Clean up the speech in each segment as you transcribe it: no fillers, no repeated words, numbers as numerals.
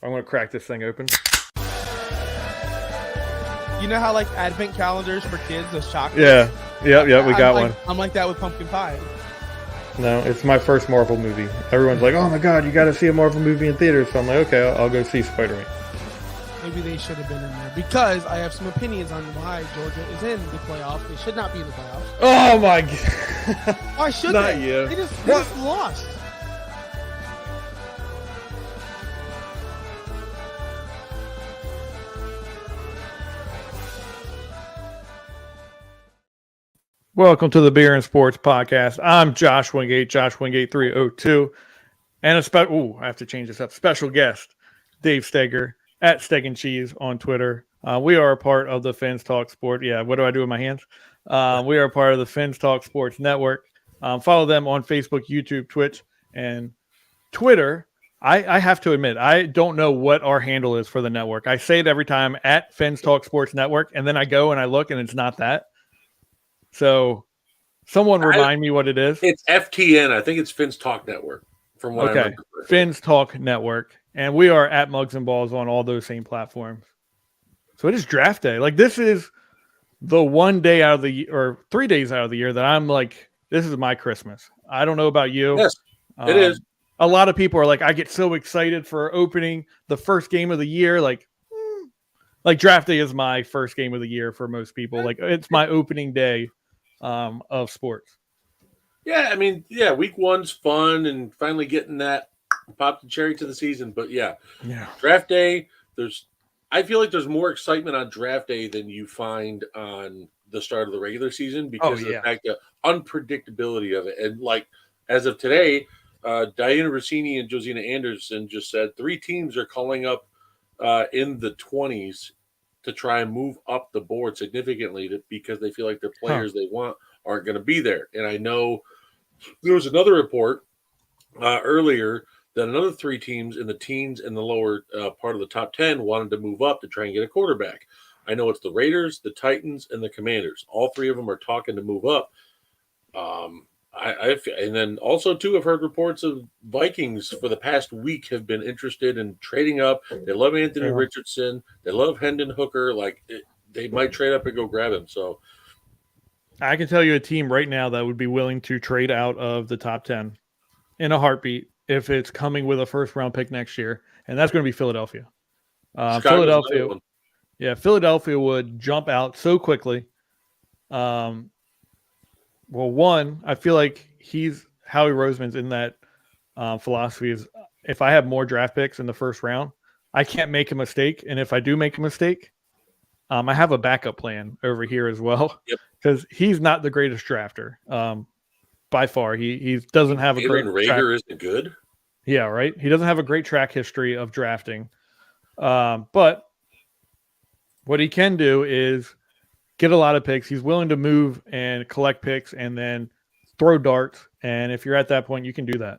I'm going to crack this thing open. You know how like advent calendars for kids, those chocolate? Yeah. We got one. I'm like that with pumpkin pie. No, it's my first Marvel movie. Everyone's like, oh my God, you got to see a Marvel movie in theaters. So I'm like, okay, I'll go see Spider-Man. Maybe they should have been in there because I have some opinions on why Georgia is in the playoffs. They should not be in the playoffs. Oh my God. Why should Not they? you. They just lost. Welcome to the Beer and Sports Podcast. I'm Josh Wingate, Josh Wingate 302. And I have to change this up. Special guest, Dave Steger, at Steg and Cheese on Twitter. We are a part of the Fins Talk Sport. Yeah, what do I do with my hands? We are a part of the Fins Talk Sports Network. Follow them on Facebook, YouTube, Twitch, and Twitter. I have to admit, I don't know what our handle is for the network. I say it every time, at Fins Talk Sports Network, and then I go and I look, and it's not that. So someone remind me what it is. It's FTN. I think it's Fins Talk Network. From what I remember. Fins Talk Network. And we are at Mugs and Balls on all those same platforms. So it is draft day. Like, this is the 1 day out of the year, or 3 days out of the year that I'm like, this is my Christmas. I don't know about you. Yes, it is. A lot of people are like, I get so excited for opening the first game of the year. Like draft day is my first game of the year for most people. Like, it's my opening day of sports. Yeah, I mean, week one's fun and finally getting that pop the cherry to the season. But yeah, draft day, I feel like there's more excitement on draft day than you find on the start of the regular season because of the fact of unpredictability of it. And like, as of today, Diana Rossini and Josina Anderson just said 3 teams are calling up in the 20s to try and move up the board significantly because they feel like the players they want aren't going to be there. And I know there was another report earlier that another 3 teams in the teens and the lower part of the top 10 wanted to move up to try and get a quarterback. I know it's the Raiders, the Titans, and the Commanders. All 3 of them are talking to move up. And then also, too, I've heard reports of Vikings for the past week have been interested in trading up. They love Anthony Richardson. They love Hendon Hooker. They might trade up and go grab him. So I can tell you a team right now that would be willing to trade out of the top 10 in a heartbeat if it's coming with a first-round pick next year, and that's going to be Philadelphia. Philadelphia would jump out so quickly. Well, one, I feel like Howie Roseman's in that philosophy is if I have more draft picks in the first round, I can't make a mistake. And if I do make a mistake, I have a backup plan over here as well because he's not the greatest drafter by far. He doesn't have a great Rager isn't good. Yeah, right. He doesn't have a great track history of drafting. But what he can do is get a lot of picks. He's willing to move and collect picks and then throw darts. And if you're at that point, you can do that.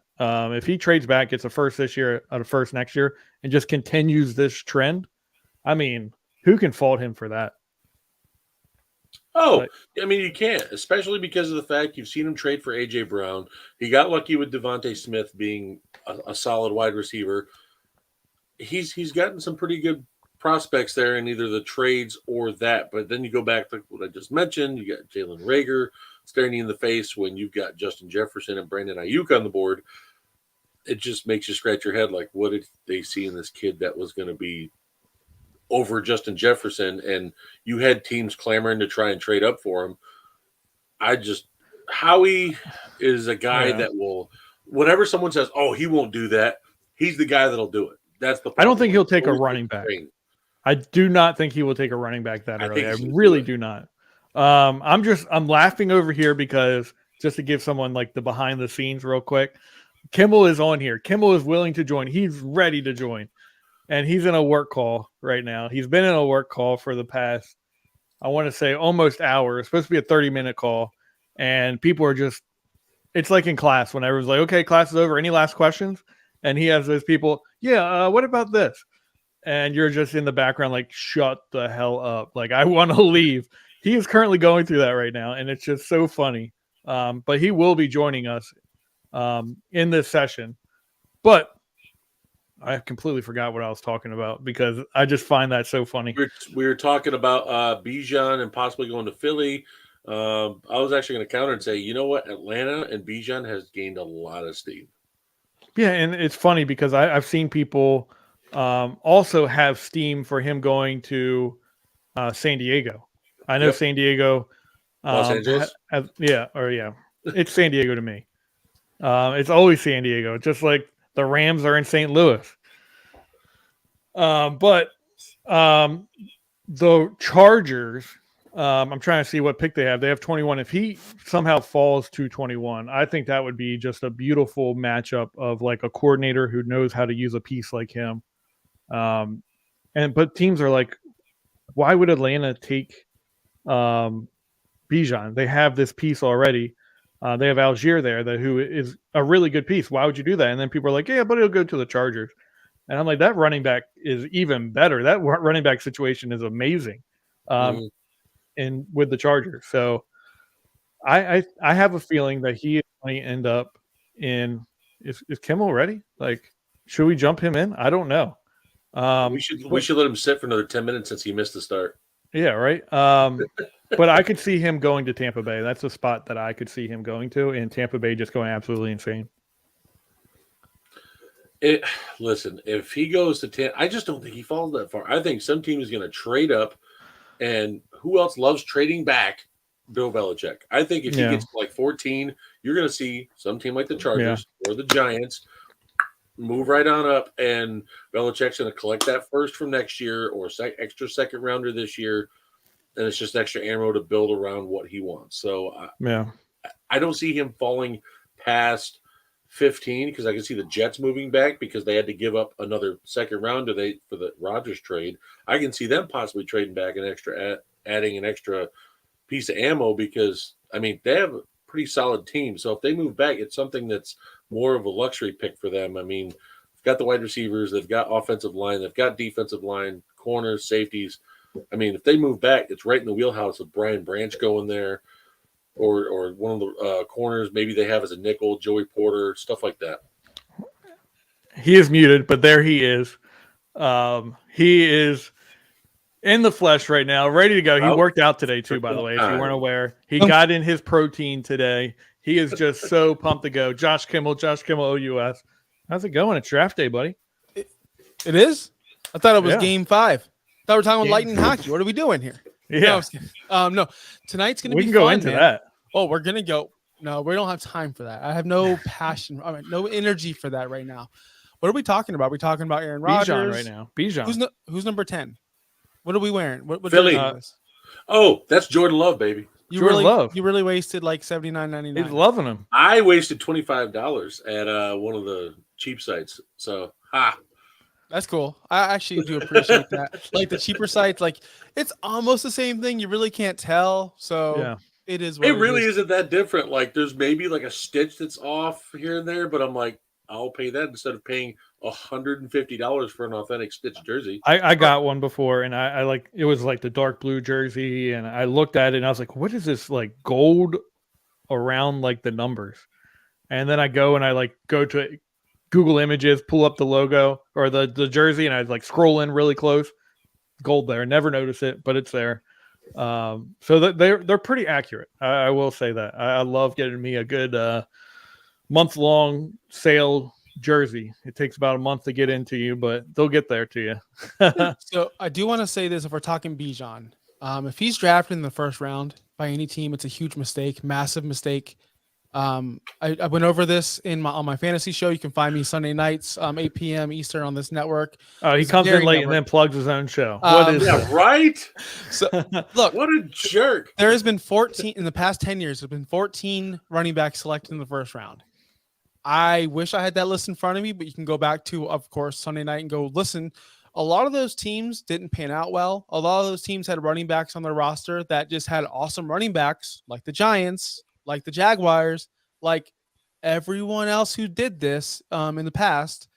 If he trades back, gets a first this year, a first next year, and just continues this trend, I mean, who can fault him for that? I mean, you can't, especially because of the fact you've seen him trade for A.J. Brown. He got lucky with Devontae Smith being a solid wide receiver. He's gotten some pretty good prospects there in either the trades or that. But then you go back to what I just mentioned. You got Jalen Reagor staring you in the face when you've got Justin Jefferson and Brandon Ayuk on the board. It just makes you scratch your head like, what did they see in this kid that was going to be over Justin Jefferson? And you had teams clamoring to try and trade up for him. Howie is a guy that will, whenever someone says, oh, he won't do that, he's the guy that'll do it. That's the problem. I don't think he'll take a running back. I do not think he will take a running back that early. I really do not. I'm laughing over here because just to give someone like the behind the scenes real quick, Kimmel is on here. Kimmel is willing to join. He's ready to join. And he's in a work call right now. He's been in a work call for the past, I want to say almost hour. It's supposed to be a 30-minute call. And people are just, it's like in class when everyone's like, okay, class is over. Any last questions? And he has those people, what about this? And you're just in the background like, shut the hell up. Like, I want to leave. He is currently going through that right now, and it's just so funny. But he will be joining us in this session. But I completely forgot what I was talking about because I just find that so funny. We were talking about Bijan and possibly going to Philly. I was actually going to counter and say, you know what? Atlanta and Bijan has gained a lot of steam. Yeah, and it's funny because I've seen people also have steam for him going to San Diego. I know San Diego. Los Angeles? It's San Diego to me. It's always San Diego, just like the Rams are in St. Louis. But the Chargers, I'm trying to see what pick they have. They have 21. If he somehow falls to 21, I think that would be just a beautiful matchup of like a coordinator who knows how to use a piece like him. But teams are like, why would Atlanta take Bijan? They have this piece already. They have Algier there, who is a really good piece. Why would you do that? And then people are like, yeah, but he'll go to the Chargers. And I'm like, that running back is even better. That running back situation is amazing. And with the Chargers. So I have a feeling that he is going to end up in is Kimmel ready? Like, should we jump him in? I don't know. We should let him sit for another 10 minutes since he missed the start. Yeah, right. But I could see him going to Tampa Bay. That's a spot that I could see him going to, and Tampa Bay just going absolutely insane. Listen, if he goes to Tampa, I just don't think he falls that far. I think some team is going to trade up, and who else loves trading back? Bill Belichick. I think if he gets to like 14, you're going to see some team like the Chargers or the Giants move right on up, and Belichick's going to collect that first from next year or extra second rounder this year, and it's just extra ammo to build around what he wants. So I don't see him falling past 15 because I can see the Jets moving back because they had to give up another second rounder for the Rodgers trade. I can see them possibly trading back adding an extra piece of ammo because, I mean, they have a pretty solid team. So if they move back, it's something that's more of a luxury pick for them. I mean, they've got the wide receivers, they've got offensive line, they've got defensive line, corners, safeties. I mean, if they move back, it's right in the wheelhouse of Brian Branch going there or one of the corners maybe they have as a nickel, Joey Porter, stuff like that. He is muted, but there he is. He is in the flesh right now, ready to go. He worked out today too, by the way, if you weren't aware. He got in his protein today. He is just so pumped to go. Josh Kimmel, OUS. How's it going? It's draft day, buddy. It is? I thought it was game 5. I thought we were talking about lightning hockey. What are we doing here? Yeah. No. Tonight's going to be fun. We can go into that. Oh, we're going to go. No, we don't have time for that. I have no passion. I mean, no energy for that right now. What are we talking about? Are we talking about Aaron Rodgers? Bijan right now. Bijan. Who's number 10? What are we wearing? What Philly. That's Jordan Love, baby. You really wasted like $79.99. He's loving him. I wasted $25 at one of the cheap sites. So, that's cool. I actually do appreciate that. Like the cheaper sites, like it's almost the same thing. You really can't tell. So it is. It really isn't that different. Like there's maybe like a stitch that's off here and there, but I'm like, I'll pay that instead of paying $150 for an authentic Stitch jersey. I got one before, and I like it was like the dark blue jersey, and I looked at it and I was like, what is this like gold around like the numbers? And then I go and I like go to Google Images, pull up the logo or the jersey, and I like scroll in really close. Gold there. Never notice it, but it's there. So that they're pretty accurate. I will say that. I love getting me a good month-long sale jersey. It takes about a month to get into you, but they'll get there to you. So I do want to say this: if we're talking Bijan, if he's drafted in the first round by any team, it's a huge mistake, massive mistake. I went over this on my fantasy show. You can find me Sunday nights, 8 p.m. Eastern on this network. Oh, he comes in late and then plugs his own show. Right? So look, what a jerk. There has been 14 in the past 10 years. There's been 14 running backs selected in the first round. I wish I had that list in front of me, but you can go back to, of course, Sunday night and go listen. A lot of those teams didn't pan out well. A lot of those teams had running backs on their roster that just had awesome running backs, like the Giants, like the Jaguars, like everyone else who did this in the past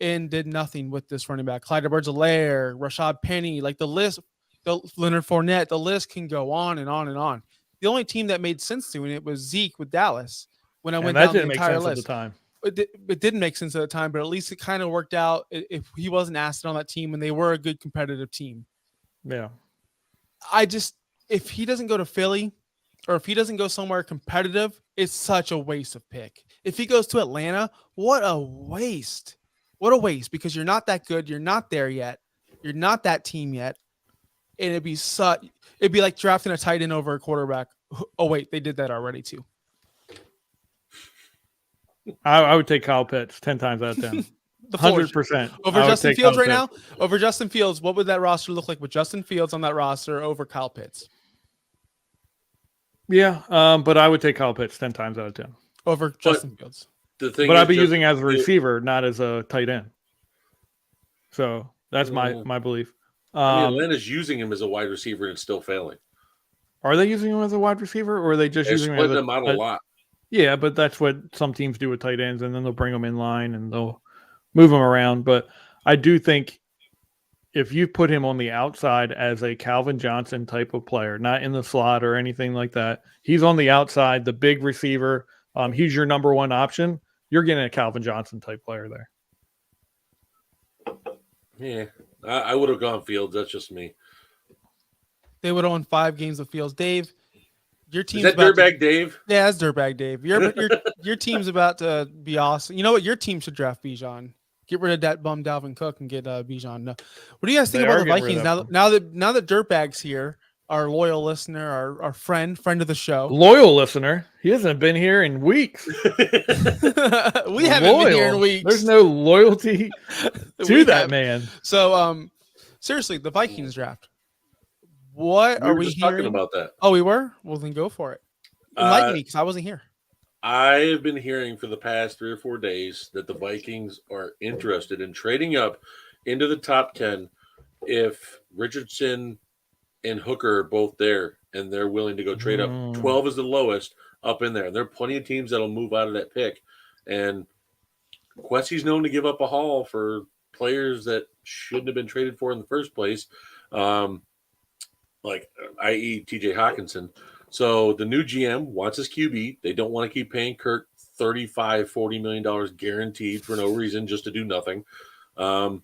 and did nothing with this running back. Clyde Edwards-Helaire, Rashad Penny, like the list, Leonard Fournette, the list can go on and on and on. The only team that made sense doing it was Zeke with Dallas. When I went down the entire list, at the time. it didn't make sense at the time, but at least it kind of worked out if he wasn't asked on that team and they were a good competitive team. Yeah. If he doesn't go to Philly or if he doesn't go somewhere competitive, it's such a waste of pick. If he goes to Atlanta, what a waste. What a waste, because you're not that good. You're not there yet. You're not that team yet. And it'd be like drafting a tight end over a quarterback. Oh, wait, they did that already too. I would take Kyle Pitts 10 times out of 10. 100%. Over Justin Fields right now? Over Justin Fields, what would that roster look like with Justin Fields on that roster over Kyle Pitts? Yeah, but I would take Kyle Pitts 10 times out of 10. Over Justin Fields. But I'd be using as a receiver, not as a tight end. So that's my belief. Atlanta's using him as a wide receiver and it's still failing. Are they using him as a wide receiver, or are they just using him as him out a lot? Yeah, but that's what some teams do with tight ends, and then they'll bring them in line and they'll move them around. But I do think if you put him on the outside as a Calvin Johnson type of player, not in the slot or anything like that, he's on the outside, the big receiver. He's your number one option. You're getting a Calvin Johnson type player there. Yeah, I would have gone Fields. That's just me. They would have won 5 games of Fields. Dave, your team's is that Dirtbag Dave? Yeah, that's Dirtbag Dave. Your team's about to be awesome. You know what? Your team should draft Bijan. Get rid of that bum Dalvin Cook and get Bijan. No. What do you guys think about the Vikings now that Dirtbag's here? Our loyal listener, our friend of the show. Loyal listener. He hasn't been here in weeks. We haven't been here in weeks. There's no loyalty to that man. So, seriously, the Vikings draft. What are we hearing? Talking about that? Oh, we were? Well, then go for it. Enlighten me, because I wasn't here. I have been hearing for the past 3 or 4 days that the Vikings are interested in trading up into the top 10 if Richardson and Hooker are both there, and they're willing to go trade up. 12 is the lowest up in there. And there are plenty of teams that'll move out of that pick. And Quessie's known to give up a haul for players that shouldn't have been traded for in the first place, like i.e. TJ Hawkinson. So the new GM wants his QB. They don't want to keep paying Kirk $35-40 million guaranteed for no reason, just to do nothing. But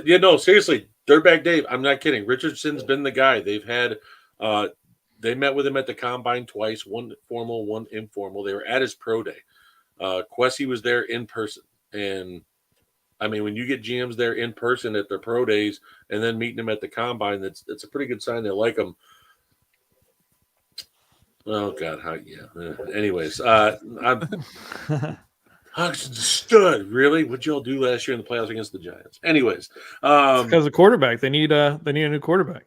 yeah, no, seriously, Dirtbag Dave, I'm not kidding. Richardson's been the guy. They've had they met with him at the combine twice, one formal, one informal. They were at his pro day. Quessy was there in person. And I mean, when you get GMs there in person at their pro days and then meeting them at the combine, that's a pretty good sign they like them. Oh God, anyways, I'm Hawkinson's a stud. Really? What'd y'all do last year in the playoffs against the Giants? Anyways, because of quarterback, they need a new quarterback.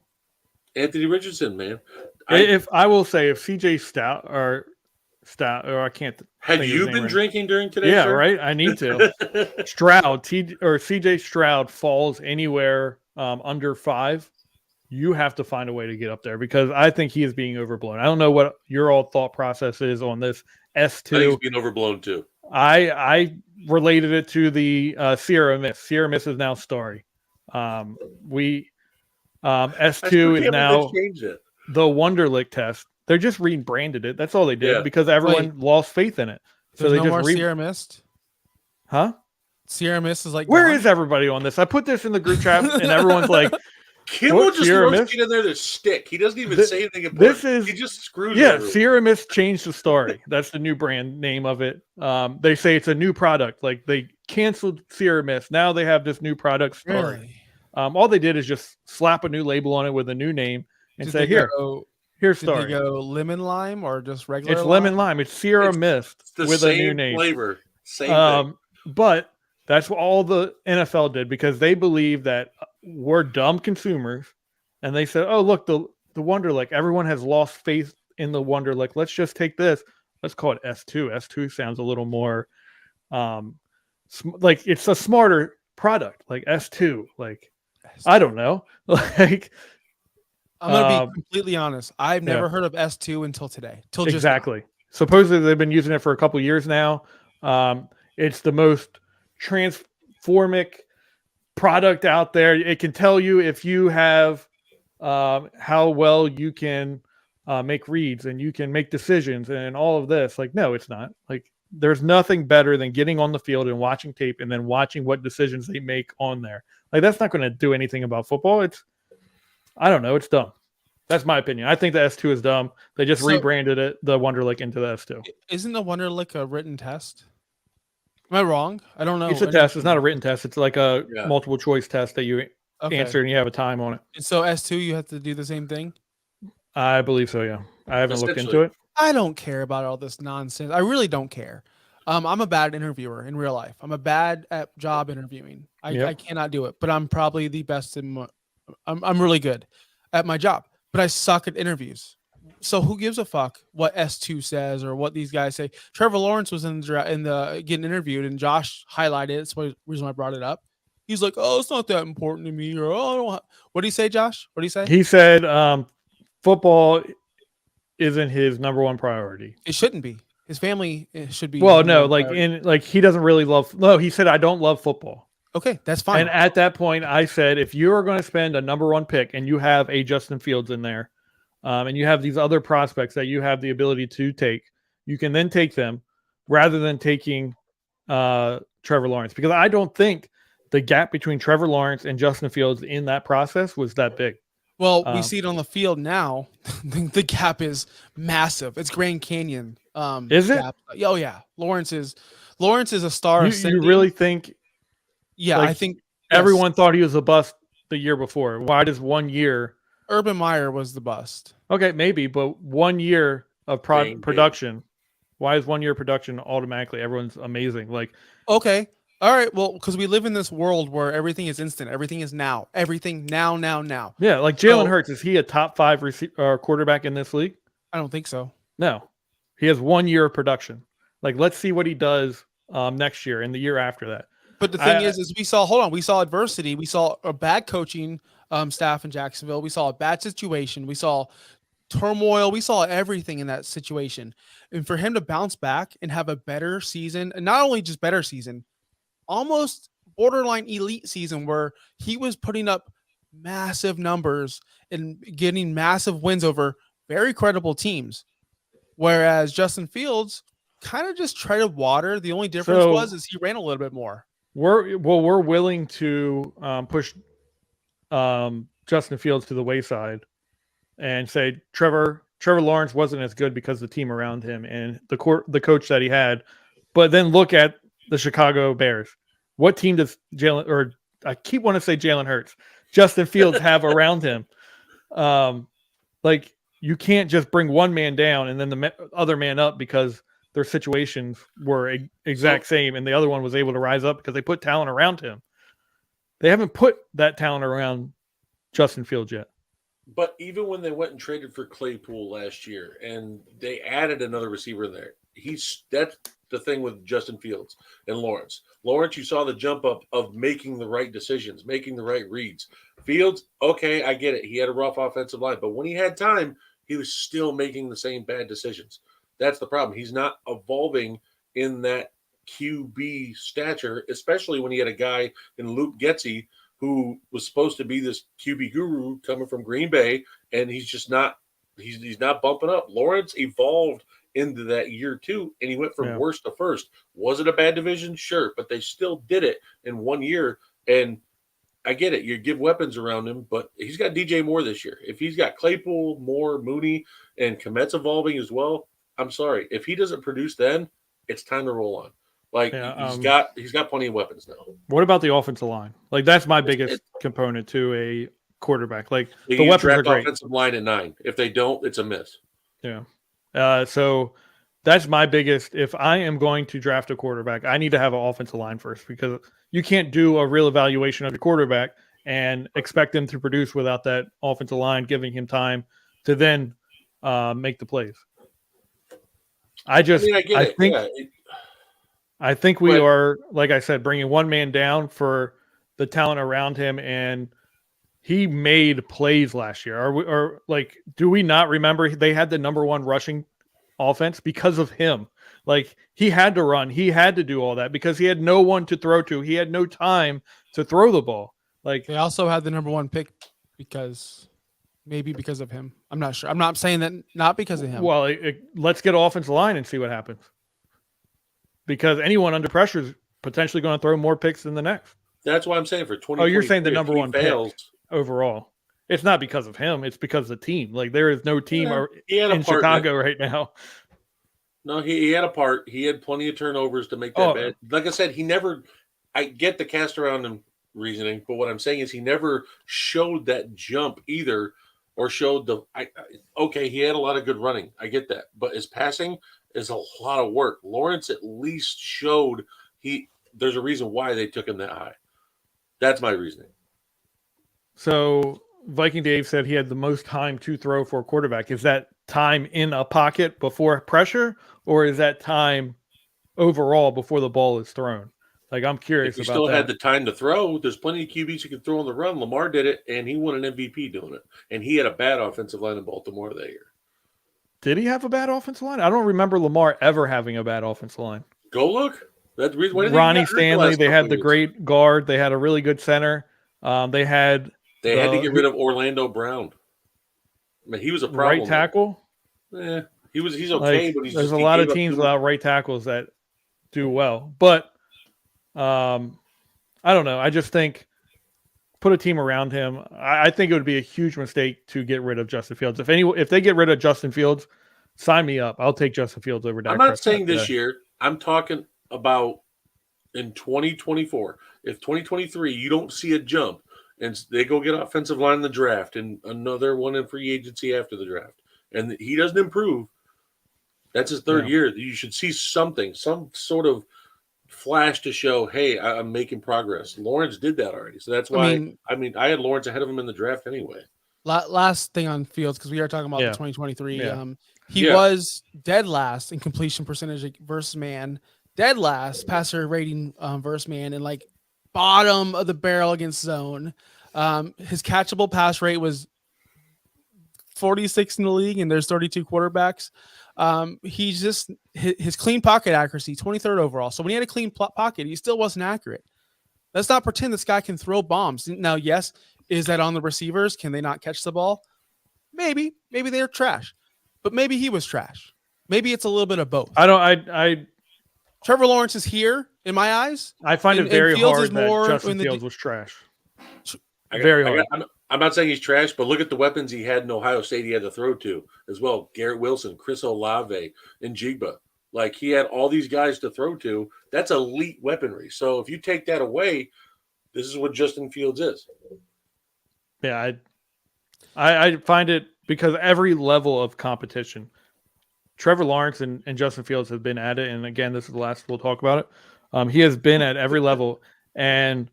Anthony Richardson, man. If CJ Stroud or I can't. Have you been drinking during today? Yeah, sir? right. I need to. CJ Stroud falls anywhere under 5. You have to find a way to get up there because I think he is being overblown. I don't know what your all thought process is on this S2. I think he's being overblown too. I related it to the Sierra Mist. Sierra Mist is now Starry. S2 is now the Wonderlic test. They're just rebranded it. That's all they did because everyone lost faith in it. So they no just more Sierra Mist? Huh? Sierra Mist is like where is everybody on this? I put this in the group chat and everyone's like, Kim will just roast in there to stick. He doesn't even say anything about it. He just screws it. Sierra Mist changed the story. That's the new brand name of it. They say it's a new product. Like they canceled Sierra Mist. Now they have this new product story. Really? All they did is just slap a new label on it with a new name and say, here's story. Did they go lemon lime or just regular It's lemon lime. It's Sierra Mist with a new name. Flavor. Same thing. But that's what all the NFL did because they believe that we're dumb consumers, and they said, "Oh, look, the Wonderlic. Everyone has lost faith in the Wonderlic. Let's just take this. Let's call it S2. S2 sounds a little more, like it's a smarter product. Like S2. Like I don't know. Like I'm gonna be completely honest. I've never heard of S2 until today. Exactly. Supposedly they've been using it for a couple years now. It's the most transformic product out there. It can tell you if you have how well you can make reads and you can make decisions and all of this. Like, no, it's not. Like there's nothing better than getting on the field and watching tape and then watching what decisions they make on there. Like, that's not going to do anything about football. I don't know. It's dumb. That's my opinion. I think the S2 is dumb. They just rebranded it, the Wonderlic, into the S2. Isn't the Wonderlic a written test? Am I wrong? I don't know. It's a test. It's not a written test. It's like a multiple choice test that you answer and you have a time on it. And so S2, you have to do the same thing? I believe so, yeah. I haven't looked into it. I don't care about all this nonsense. I really don't care. I'm a bad interviewer in real life. I'm a bad at job interviewing. I cannot do it, but I'm probably the best I'm really good at my job, but I suck at interviews. So who gives a fuck what S2 says or what these guys say? Trevor Lawrence was in the getting interviewed, and Josh highlighted it. That's the reason I brought it up. He's like, "Oh, it's not that important to me." Or, "Oh, I don't." What did he say, Josh? What did he say? He said, "Football isn't his number one priority. It shouldn't be. His family should be." Well, no, he doesn't really love. No, he said, "I don't love football." Okay, that's fine. And at that point, I said, if you are going to spend a number one pick and you have a Justin Fields in there, and you have these other prospects that you have the ability to take, you can then take them rather than taking Trevor Lawrence, because I don't think the gap between Trevor Lawrence and Justin Fields in that process was that big. Well, we see it on the field now. The gap is massive. It's Grand Canyon. Is it? Gap. Oh yeah, Lawrence is a star. You really think? Yeah, I think everyone thought he was a bust the year before. Why does 1 year? Urban Meyer was the bust. Okay, maybe, but 1 year of production. Why is 1 year production automatically everyone's amazing? Like, okay, all right, well, because we live in this world where everything is instant, everything is now, everything now. Yeah, like Jalen Hurts, is he a top 5 quarterback in this league? I don't think so. No, he has 1 year of production. Like, let's see what he does next year and the year after that. But the thing is we saw adversity. We saw a bad coaching staff in Jacksonville. We saw a bad situation. We saw turmoil. We saw everything in that situation. And for him to bounce back and have a better season, and not only just better season, almost borderline elite season where he was putting up massive numbers and getting massive wins over very credible teams. Whereas Justin Fields kind of just treaded water. The only difference is he ran a little bit more. We're willing to push Justin Fields to the wayside and say Trevor Lawrence wasn't as good because the team around him and the coach that he had. But then look at the Chicago Bears. What team does Jalen Hurts, Justin Fields have around him? Like, you can't just bring one man down and then the other man up because their situations were exact same, and the other one was able to rise up because they put talent around him. They haven't put that talent around Justin Fields yet. But even when they went and traded for Claypool last year, and they added another receiver in there, that's the thing with Justin Fields and Lawrence. Lawrence, you saw the jump up of making the right decisions, making the right reads. Fields, okay, I get it. He had a rough offensive line, but when he had time, he was still making the same bad decisions. That's the problem. He's not evolving in that QB stature, especially when he had a guy in Luke Getsy who was supposed to be this QB guru coming from Green Bay, and he's just not. He's not bumping up. Lawrence evolved into that year 2, and he went from worst to first. Was it a bad division? Sure, but they still did it in 1 year. And I get it. You give weapons around him, but he's got DJ Moore this year. If he's got Claypool, Moore, Mooney, and Komet's evolving as well, I'm sorry. If he doesn't produce then, it's time to roll on. Like, he's got plenty of weapons now. What about the offensive line? Like, that's my biggest component to a quarterback. Like, the weapons are great. Offensive line at 9. If they don't, it's a miss. Yeah. So that's my biggest. If I am going to draft a quarterback, I need to have an offensive line first, because you can't do a real evaluation of your quarterback and expect him to produce without that offensive line giving him time to then make the plays. I think we are, like I said, bringing one man down for the talent around him, and he made plays last year. Do we not remember they had the number 1 rushing offense because of him? Like, he had to run, he had to do all that because he had no one to throw to. He had no time to throw the ball. Like, they also had the number 1 pick because of him. I'm not sure. I'm not saying that not because of him. Well, let's get offensive line and see what happens. because anyone under pressure is potentially going to throw more picks than the next. That's why I'm saying for 20. Oh, you're saying the number one pick overall. It's not because of him. It's because of the team. Like, there is no team in Chicago right now. No, he had a part. He had plenty of turnovers to make that bad. Like I said, I get the cast around him reasoning, but what I'm saying is he never showed that jump either, or showed he had a lot of good running. I get that. But his passing is a lot of work. Lawrence at least showed there's a reason why they took him that high. That's my reasoning. So Viking Dave said he had the most time to throw for a quarterback. Is that time in a pocket before pressure, or is that time overall before the ball is thrown? Like, I'm curious about that. He still had the time to throw. There's plenty of QBs who can throw on the run. Lamar did it, and he won an MVP doing it. And he had a bad offensive line in Baltimore that year. Did he have a bad offensive line? I don't remember Lamar ever having a bad offensive line. Go look. Ronnie Stanley, they had the great guard. They had a really good center. They had to get rid of Orlando Brown. I mean, he was a problem. Right tackle? Yeah, he's okay, but there's a lot of teams without right tackles that do well. But I don't know. I just think put a team around him. I think it would be a huge mistake to get rid of Justin Fields. If they get rid of Justin Fields, sign me up. I'll take Justin Fields over Dak. I'm not saying this year. I'm talking about in 2024. If 2023 you don't see a jump and they go get offensive line in the draft and another one in free agency after the draft, and he doesn't improve, that's his third year. You should see something, some sort of flash to show, hey, I'm making progress. Lawrence did that already. So that's why I had Lawrence ahead of him in the draft anyway. Last thing on Fields, because we are talking about the 2023. Yeah. He was dead last in completion percentage versus man, dead last passer rating versus man, and like bottom of the barrel against zone. His catchable pass rate was 46 in the league, and there's 32 quarterbacks. He's just his clean pocket accuracy, 23rd overall. So when he had a clean pocket, he still wasn't accurate. Let's not pretend this guy can throw bombs. Now, yes, is that on the receivers? Can they not catch the ball? Maybe they're trash, but maybe he was trash. Maybe it's a little bit of both. Trevor Lawrence is here in my eyes. I find it very hard that Justin Fields was trash. Very hard. I'm not saying he's trash, but look at the weapons he had in Ohio State he had to throw to as well. Garrett Wilson, Chris Olave, and Njigba. Like, he had all these guys to throw to. That's elite weaponry. So if you take that away, this is what Justin Fields is. Yeah, I find it because every level of competition, Trevor Lawrence and Justin Fields have been at it. And again, this is the last we'll talk about it. He has been at every level, and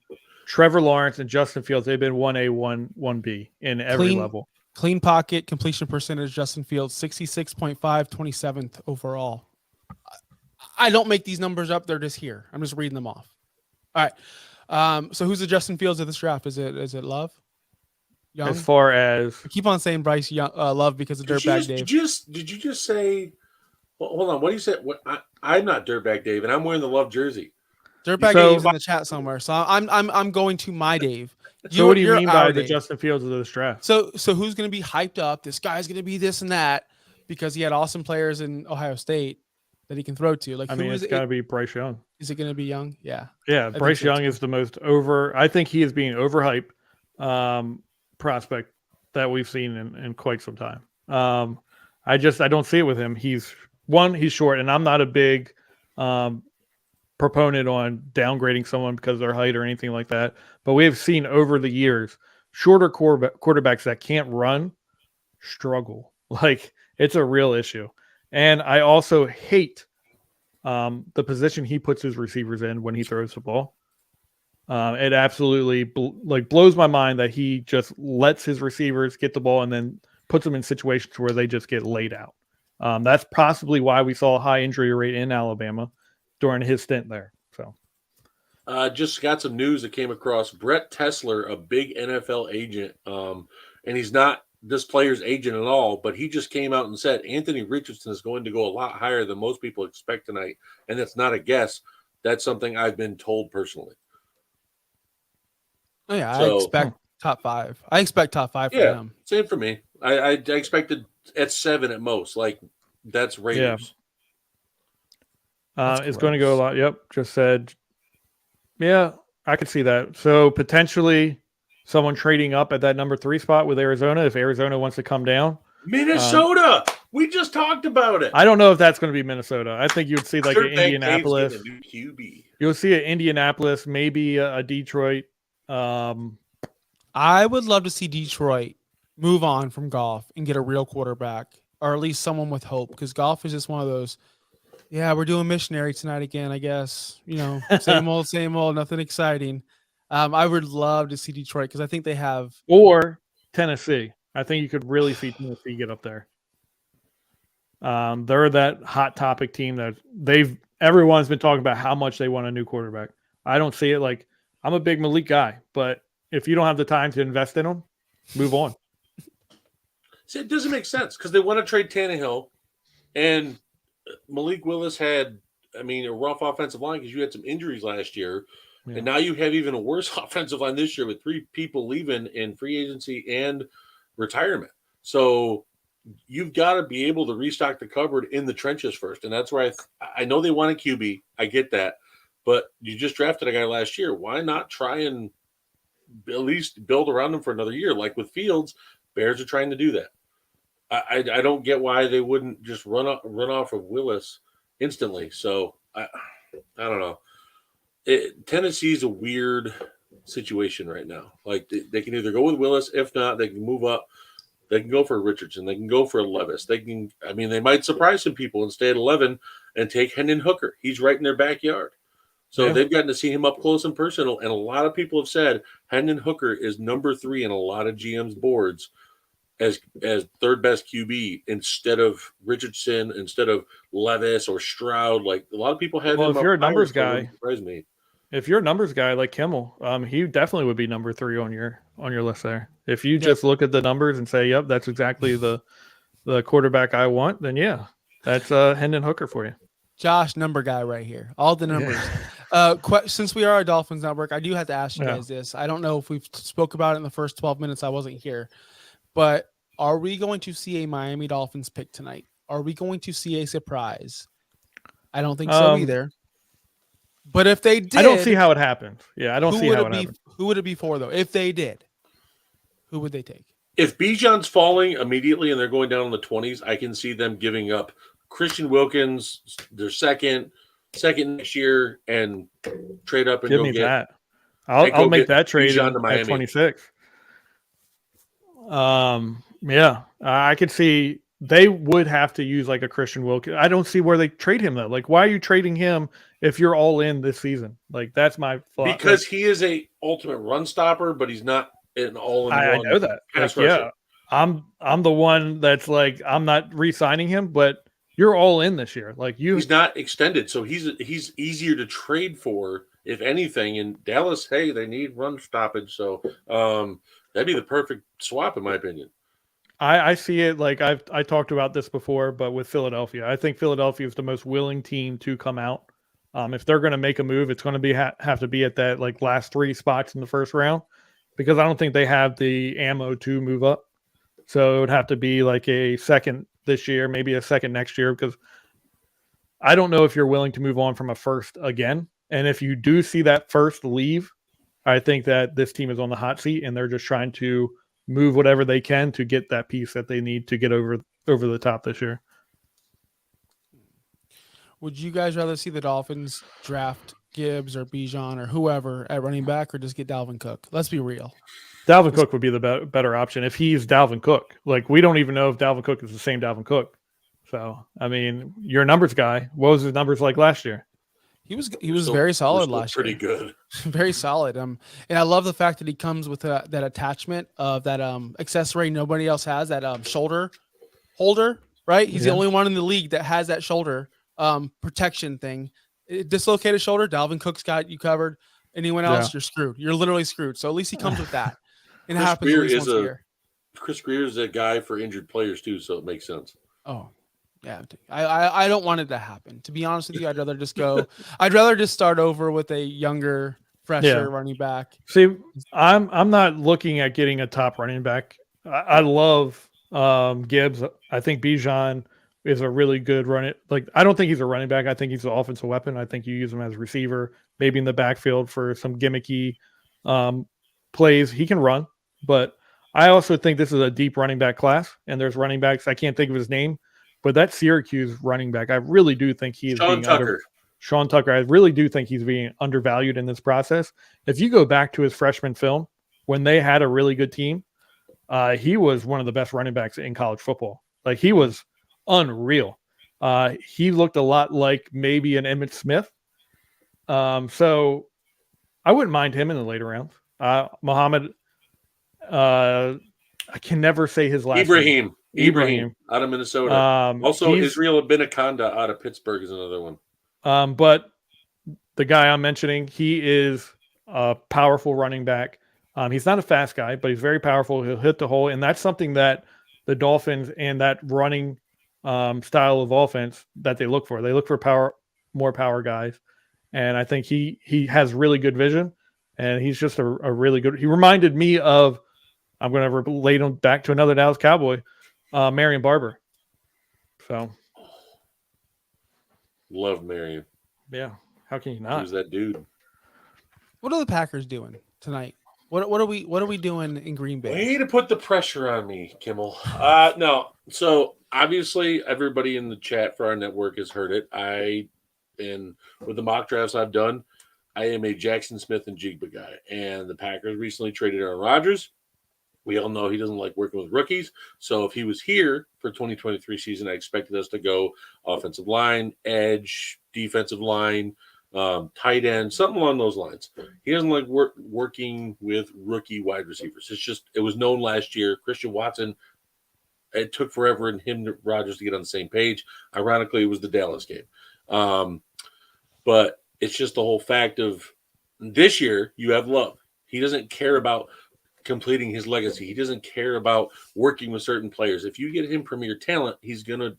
Trevor Lawrence and Justin Fields, they've been 1A, 1B in every level. Clean pocket, completion percentage, Justin Fields, 66.5, 27th overall. I don't make these numbers up. They're just here. I'm just reading them off. All right. So who's the Justin Fields of this draft? Is it Love? Young? As far as I keep on saying Bryce Young, Love because of Dirtbag Dave. Did you just say? Well, hold on. What do you say? I'm not Dirtbag Dave, and I'm wearing the Love jersey. Dirtbag Dave's in the chat somewhere, so I'm going to my Dave. So what do you mean by the Justin Fields of this draft? So who's going to be hyped up? This guy's going to be this and that because he had awesome players in Ohio State that he can throw to. Like, it's got to be Bryce Young. Is it going to be Young? Yeah. Yeah, Bryce Young is the most I think he is being overhyped prospect that we've seen in quite some time. I don't see it with him. He's short, and I'm not a big proponent on downgrading someone because of their height or anything like that. But we have seen over the years shorter quarterbacks that can't run struggle. Like, it's a real issue. And I also hate the position he puts his receivers in when he throws the ball. It absolutely blows my mind that he just lets his receivers get the ball and then puts them in situations where they just get laid out. That's possibly why we saw a high injury rate in Alabama during his stint there. So, just got some news that came across. Brett Tessler, a big NFL agent, and he's not this player's agent at all, but he just came out and said Anthony Richardson is going to go a lot higher than most people expect tonight, and that's not a guess. That's something I've been told personally. Oh yeah, I expect top 5. I expect top 5 for him. Same for me. I expected at 7 at most. Like, that's Raiders. It's going to go a lot. Yep. Just said, yeah, I could see that. So potentially someone trading up at that number 3 spot with Arizona if Arizona wants to come down. Minnesota. We just talked about it. I don't know if that's going to be Minnesota. I think you would see like an Indianapolis. A new QB. You'll see an Indianapolis, maybe a Detroit. I would love to see Detroit move on from Goff and get a real quarterback, or at least someone with hope, because Goff is just one of those. Yeah, we're doing missionary tonight again, I guess. Same old, nothing exciting. I would love to see Detroit because I think they have. Or Tennessee. I think you could really see Tennessee get up there. They're that hot topic team that everyone's been talking about how much they want a new quarterback. I don't see it like I'm a big Malik guy, but if you don't have the time to invest in him, move on. See, it doesn't make sense because they want to trade Tannehill, and Malik Willis had, a rough offensive line because you had some injuries last year, and now you have even a worse offensive line this year with 3 people leaving in free agency and retirement. So you've got to be able to restock the cupboard in the trenches first, and that's where I know they want a QB. I get that, but you just drafted a guy last year. Why not try and at least build around him for another year? Like with Fields, Bears are trying to do that. I don't get why they wouldn't just run off of Willis instantly. So I don't know. Tennessee's a weird situation right now. Like they can either go with Willis, if not, they can move up. They can go for Richardson. They can go for Levis. They might surprise some people and stay at 11 and take Hendon Hooker. He's right in their backyard. So they've gotten to see him up close and personal. And a lot of people have said Hendon Hooker is number 3 in a lot of GM's boards as third best QB instead of Richardson, instead of Levis or Stroud. Like a lot of people have him. If you're a numbers guy, surprise me. If you're a numbers guy like Kimmel, he definitely would be number 3 on your list there. If you just look at the numbers and say, "Yep, that's exactly the quarterback I want," then yeah, that's Hendon Hooker for you. Josh, number guy right here. All the numbers. Since we are a Dolphins network, I do have to ask you guys this. I don't know if we've spoke about it in the first 12 minutes. I wasn't here. But are we going to see a Miami Dolphins pick tonight? Are we going to see a surprise? I don't think so either. But if they did, I don't see how it happens. Yeah, I don't see how it happens. Who would it be for, though? If they did, who would they take? If Bijan's falling immediately and they're going down in the 20s, I can see them giving up Christian Wilkins, their second next year, and trade up and give me that. I'll make that trade at 26. I could see they would have to use like a Christian Wilkins. I don't see where they trade him though. Like, why are you trading him if you're all in this season? Like, that's my thought. Because he is a ultimate run stopper, but he's not an all-in-one. I know that. Like, I'm the one that's like, I'm not re-signing him, but you're all in this year. Like he's not extended, so he's easier to trade for, if anything. In Dallas, hey, they need run stoppage, so that'd be the perfect swap, in my opinion. I see it like I talked about this before, but with Philadelphia, I think Philadelphia is the most willing team to come out. If they're going to make a move, it's going to have to be at that like last 3 spots in the first round, because I don't think they have the ammo to move up. So it would have to be like a second this year, maybe a second next year, because I don't know if you're willing to move on from a first again. And if you do see that first leave, I think that this team is on the hot seat and they're just trying to move whatever they can to get that piece that they need to get over the top this year. Would you guys rather see the Dolphins draft Gibbs or Bijan or whoever at running back, or just get Dalvin Cook? Let's be real. Dalvin Cook would be the better option if he's Dalvin Cook. Like, we don't even know if Dalvin Cook is the same Dalvin Cook. So, I mean, you're a numbers guy. What was his numbers like last year? He was very solid last year. Pretty good. Very solid. And I love the fact that he comes with that attachment of that accessory nobody else has, that shoulder holder, right? He's the only one in the league that has that shoulder protection thing. Dislocated shoulder, Dalvin Cook's got you covered. Anyone else, you're screwed. You're literally screwed. So at least he comes with that. And it happens at least once a year. Chris Greer is a guy for injured players too, so it makes sense. Oh, yeah. I don't want it to happen. To be honest with you, I'd rather just start over with a younger, fresher running back. See, I'm not looking at getting a top running back. I love Gibbs. I think Bijan is a really good run it. Like, I don't think he's a running back. I think he's an offensive weapon. I think you use him as a receiver, maybe in the backfield for some gimmicky plays. He can run, but I also think this is a deep running back class, and there's running backs. I can't think of his name, but that Syracuse running back, I really do think he is Sean Tucker. I really do think he's being undervalued in this process. If you go back to his freshman film, when they had a really good team, he was one of the best running backs in college football. Like, he was unreal. He looked a lot like maybe an Emmitt Smith. So I wouldn't mind him in the later rounds. Muhammad, I can never say his last name. Ibrahim out of Minnesota. Also, Israel Abinakanda out of Pittsburgh is another one. But the guy I'm mentioning, he is a powerful running back. He's not a fast guy, but he's very powerful. He'll hit the hole, and that's something that the Dolphins and that running style of offense that they look for. They look for more power guys, and I think he has really good vision, and he's just a really good. He reminded me of, I'm going to relate him back to another Dallas Cowboy, Marion Barber. So. Love Marion. Yeah. How can you not? Who's that dude? What are the Packers doing tonight? What are we doing in Green Bay? Way to put the pressure on me, Kimmel. No. So obviously everybody in the chat for our network has heard it. And with the mock drafts I've done, I am a Jackson Smith and Jigba guy. And the Packers recently traded Aaron Rodgers. We all know he doesn't like working with rookies. So if he was here for 2023 season, I expected us to go offensive line, edge, defensive line, tight end, something along those lines. He doesn't like working with rookie wide receivers. It was known last year. Christian Watson, it took forever and him and Rodgers to get on the same page. Ironically, it was the Dallas game. But it's just the whole fact of this year, you have Love. He doesn't care about completing his legacy. He doesn't care about working with certain players. If you get him premier talent, he's going to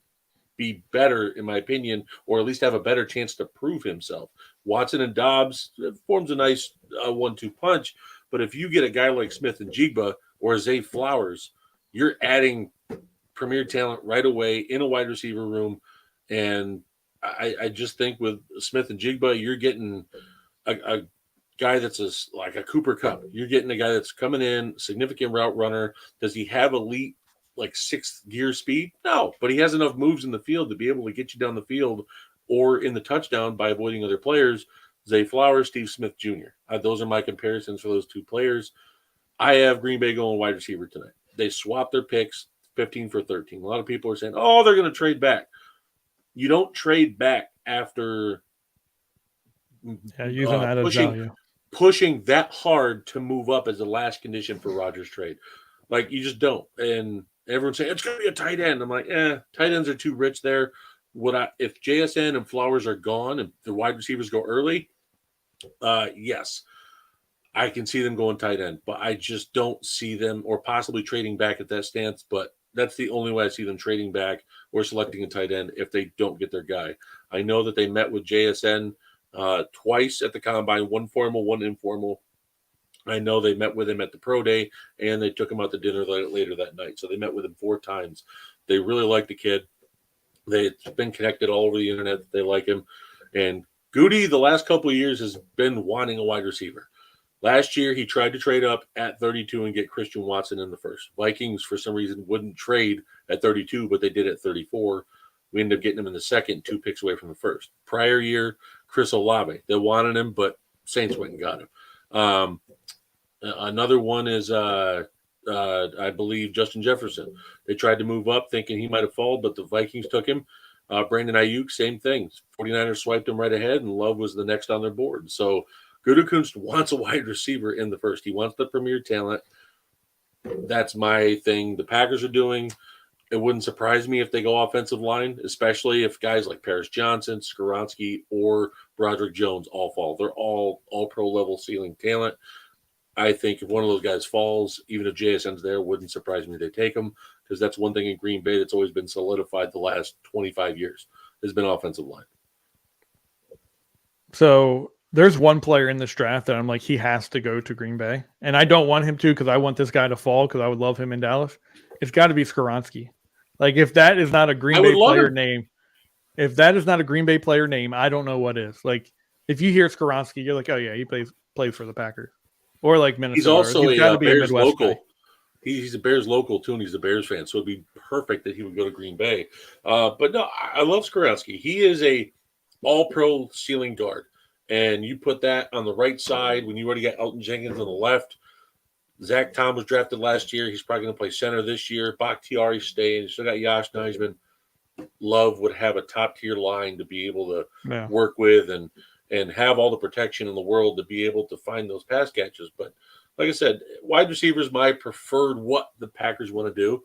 be better, in my opinion, or at least have a better chance to prove himself. Watson and Dobbs forms a nice 1-2 punch, but if you get a guy like Smith and Jigba or Zay Flowers, you're adding premier talent right away in a wide receiver room. And I just think with Smith and Jigba, you're getting a guy that's like a Cooper Kupp. You're getting a guy that's coming in, significant route runner. Does he have elite, like, sixth gear speed? No, but he has enough moves in the field to be able to get you down the field or in the touchdown by avoiding other players. Zay Flowers, Steve Smith Jr. Those are my comparisons for those two players. I have Green Bay going wide receiver tonight. They swapped their picks 15 for 13. A lot of people are saying, oh, they're going to trade back. You don't trade back after using that as value. Pushing that hard to move up as the last condition for Rodgers' trade. Like, you just don't. And everyone's saying, it's going to be a tight end. I'm like, tight ends are too rich there. If JSN and Flowers are gone and the wide receivers go early, yes, I can see them going tight end. But I just don't see them or possibly trading back at that stance. But that's the only way I see them trading back or selecting a tight end if they don't get their guy. I know that they met with JSN twice at the combine, one formal, one informal. I know they met with him at the pro day and they took him out to dinner later that night. So they met with him 4 times. They really like the kid. They've been connected all over the internet. They like him. And Goody, the last couple of years, has been wanting a wide receiver. Last year, he tried to trade up at 32 and get Christian Watson in the first. Vikings, for some reason, wouldn't trade at 32, but they did at 34. We ended up getting him in the second, 2 picks away from the first. Prior year, Chris Olave. They wanted him, but Saints went and got him. Another one is, I believe, Justin Jefferson. They tried to move up thinking he might have fallen, but the Vikings took him. Brandon Ayuk, same thing. 49ers swiped him right ahead, and Love was the next on their board. So Gutekunst wants a wide receiver in the first. He wants the premier talent. That's my thing. The Packers are doing. It wouldn't surprise me if they go offensive line, especially if guys like Paris Johnson, Skoronski, or Broderick Jones all fall. They're all pro level ceiling talent. I think if one of those guys falls, even if JSN's there, it wouldn't surprise me they take him, because that's one thing in Green Bay that's always been solidified the last 25 years has been offensive line. So there's one player in this draft that I'm like, he has to go to Green Bay. And I don't want him to because I want this guy to fall because I would love him in Dallas. It's got to be Skoronski. Like if that is not a Green I Bay would love player it. name, if that is not a Green Bay player name, I don't know what is. Like if you hear Skoronski, you're like, oh yeah, he plays for the Packers, or like Minnesota. He's also He's got to a be a Bears Midwest local. guy. He's a Bears local too, and he's a Bears fan, so it'd be perfect that he would go to Green Bay. But no, I love Skoronski. He is a all-pro ceiling guard, and you put that on the right side when you already got Elton Jenkins on the left. Zach Tom was drafted last year. He's probably going to play center this year. Bakhtiari staying. You still got Josh Neisman. Love would have a top-tier line to be able to work with and have all the protection in the world to be able to find those pass catches. But like I said, wide receiver is my preferred what the Packers want to do.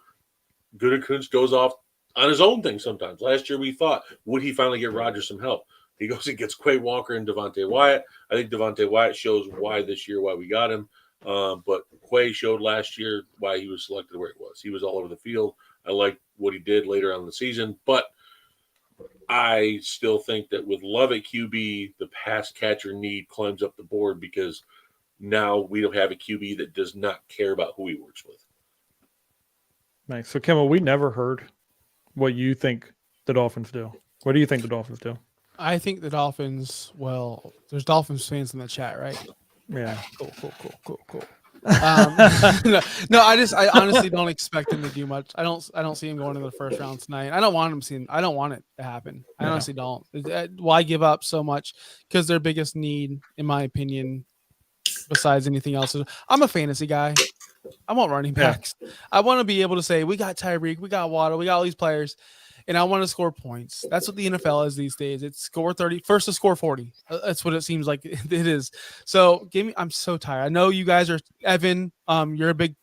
Gutekunst goes off on his own thing sometimes. Last year we thought, would he finally get Rodgers some help? He goes and gets Quay Walker and Devontae Wyatt. I think Devontae Wyatt shows why this year, why we got him. But Quay showed last year why he was selected where he was. He was all over the field. I liked what he did later on in the season. But I still think that with Love at QB, the pass catcher need climbs up the board because now we don't have a QB that does not care about who he works with. Nice. So, Kimmel, we never heard what you think the Dolphins do. What do you think the Dolphins do? I think the Dolphins. Well, there's Dolphins fans in the chat, right? Yeah. Cool. No, I honestly don't expect him to do much. I don't see him going to the first round tonight. I don't want it to happen. I honestly don't. Why give up so much? Because their biggest need, in my opinion, besides anything else, I'm a fantasy guy. I want running backs. I want to be able to say we got Tyreek, we got Waddle, we got all these players, and I want to score points. That's what the NFL is these days. It's score 30, first to score 40. That's what it seems like it is. So I'm so tired. I know you guys are, Evan, you're a big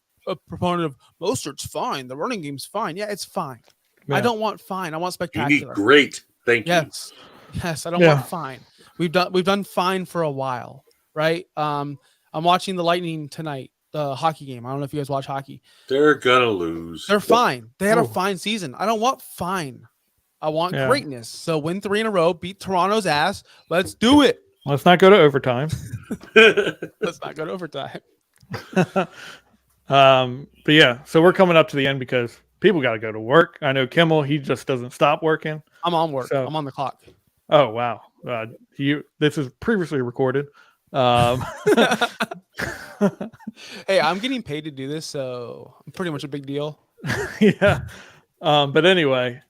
proponent of Mostert's fine. The running game's fine. Yeah, it's fine. Yeah. I don't want fine. I want spectacular. You need great. Thank you. Yes. I don't want fine. We've done fine for a while, right? I'm watching the Lightning tonight. The hockey game. I don't know if you guys watch hockey. They're gonna lose. They're fine. They had a fine season. I don't want fine. I want greatness. So win 3 in a row, beat Toronto's ass. Let's do it. Let's not go to overtime. Let's not go to overtime. But yeah, so we're coming up to the end because people got to go to work. I know Kimmel, he just doesn't stop working. I'm on work. So, I'm on the clock. Oh wow. This is previously recorded. Hey, I'm getting paid to do this, so I'm pretty much a big deal. Yeah. But anyway,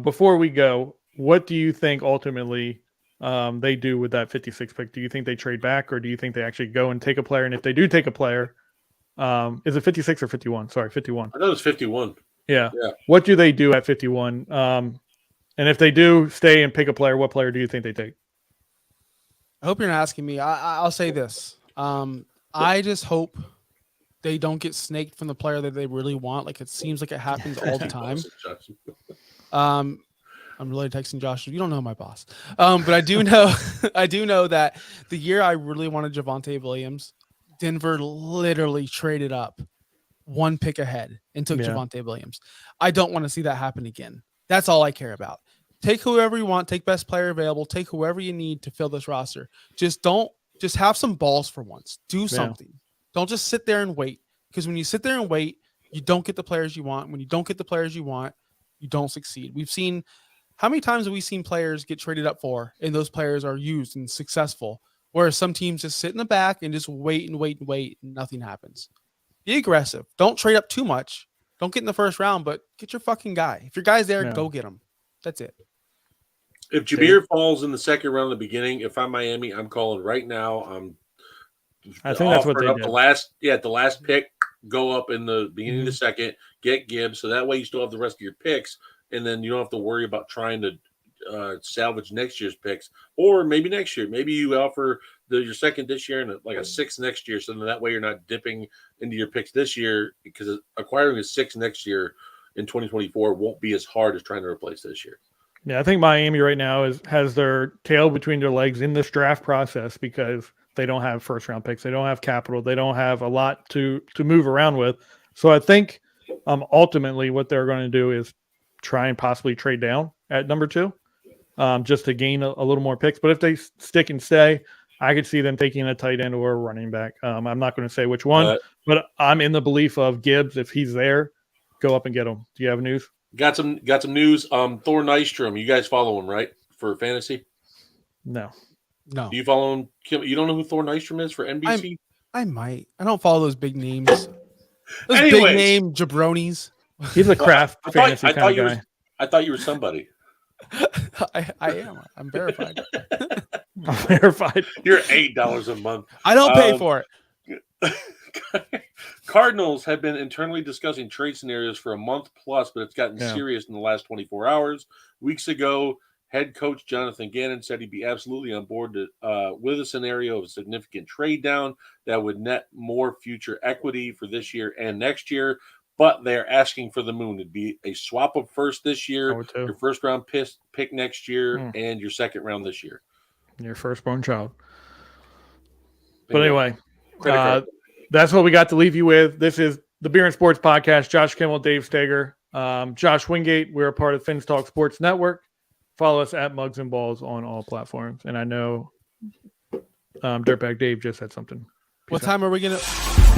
before we go, what do you think ultimately they do with that 56 pick? Do you think they trade back, or do you think they actually go and take a player? And if they do take a player, is it 56 or 51? Sorry, 51. I thought it was 51. Yeah. What do they do at 51? And if they do stay and pick a player, what player do you think they take? I hope you're not asking me. I'll say this. I just hope they don't get snaked from the player that they really want. Like it seems like it happens all the time. I'm really texting Josh. You don't know my boss. But I do know that the year I really wanted Javonte Williams, Denver literally traded up 1 pick ahead and took Javonte Williams. I don't want to see that happen again. That's all I care about. Take whoever you want, take best player available, take whoever you need to fill this roster. Just have some balls for once. Do something. Don't just sit there and wait. Because when you sit there and wait, you don't get the players you want. When you don't get the players you want, you don't succeed. We've seen how many times have we seen players get traded up for, and those players are used and successful, whereas some teams just sit in the back and just wait, and nothing happens. Be aggressive. Don't trade up too much. Don't get in the first round, but get your fucking guy. If your guy's there, go get him. That's it. If Jameer falls in the second round in the beginning, if I'm Miami, I'm calling right now. I think that's what they did. The last pick, go up in the beginning of the second, get Gibbs, so that way you still have the rest of your picks, and then you don't have to worry about trying to salvage next year's picks, or maybe next year. Maybe you offer your second this year and like a 6th next year, so then that way you're not dipping into your picks this year, because acquiring a 6 next year in 2024 won't be as hard as trying to replace this year. Yeah, I think Miami right now has their tail between their legs in this draft process because they don't have first round picks. They don't have capital. They don't have a lot to move around with. So I think ultimately what they're going to do is try and possibly trade down at number 2 just to gain a little more picks. But if they stick and stay, I could see them taking a tight end or a running back. I'm not going to say which one, but I'm in the belief of Gibbs. If he's there, go up and get him. Do you have news? Got some news. Thor Nystrom, you guys follow him, right? For fantasy? No. Do you follow him? You don't know who Thor Nystrom is for NBC? I might. I don't follow those big names. Those Anyways. big name jabronis. He's a craft fantasy kind of guy. I thought you were somebody. I am. I'm verified. I'm verified. You're $8 a month. I don't pay for it. Cardinals have been internally discussing trade scenarios for a month plus, but it's gotten serious in the last 24 hours. Weeks ago, head coach Jonathan Gannon said he'd be absolutely on board with a scenario of a significant trade down that would net more future equity for this year and next year. But they're asking for the moon. It'd be a swap of first this year, your first round pick next year, and your second round this year. Your firstborn child. But anyway, that's what we got to leave you with. This is the Beer and Sports Podcast. Josh Kimmel, Dave Steger, Josh Wingate. We're a part of Fins Talk Sports Network. Follow us at Mugs and Balls on all platforms. And I know Dirtbag Dave just said something. What time are we going to...